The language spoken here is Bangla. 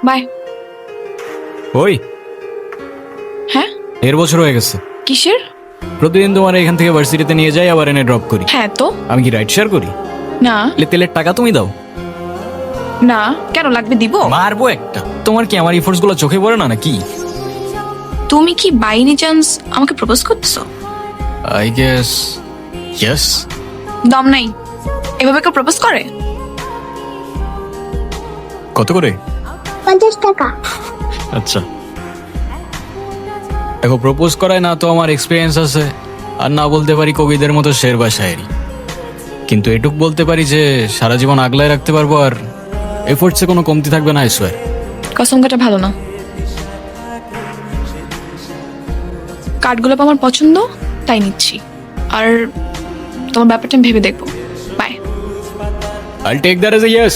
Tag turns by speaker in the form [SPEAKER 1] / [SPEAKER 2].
[SPEAKER 1] বাই।
[SPEAKER 2] ওই
[SPEAKER 1] হ্যাঁ,
[SPEAKER 2] 1.5 বছর হয়ে গেছে।
[SPEAKER 1] কিসের?
[SPEAKER 2] প্রতিদিন তোমার এখান থেকে ভার্সিটিতে নিয়ে যাই, আবার এনে ড্রপ করি।
[SPEAKER 1] হ্যাঁ তো।
[SPEAKER 2] আমি কি রাইড শেয়ার করি?
[SPEAKER 1] না
[SPEAKER 2] তেলের টাকা তুমি দাও?
[SPEAKER 1] না, কেন লাগবে? দিব।
[SPEAKER 2] মারবো একটা। তোমার কি আমার ইফোর্টস গুলো চোখে পড়ে না নাকি?
[SPEAKER 1] তুমি কি বাই এনি চান্স আমাকে প্রপোজ করতেছো?
[SPEAKER 2] I guess yes.
[SPEAKER 1] দম নাই, এভাবে কেউ প্রপোজ করে?
[SPEAKER 2] কত করে?
[SPEAKER 3] 50 টাকা।
[SPEAKER 2] আচ্ছা, দেখো প্রপোজ করায় না তো আমার এক্সপিরিয়েন্স আছে, আর না বলতে পারি কবিদের মতো শের বা শায়েরি, কিন্তু এটুক বলতে পারি যে সারা জীবন আগলায় রাখতে পারবো, আর এফোর্টসে কোনো কমতি থাকবে না, আই সোয়ার।
[SPEAKER 1] কসম কাটা ভালো না। কার্ডগুলো আমার পছন্দ, তাই নিচ্ছি। আর তোমার ব্যাপারটা আমি ভেবে দেখবো। By.
[SPEAKER 2] I'll take that as a yes.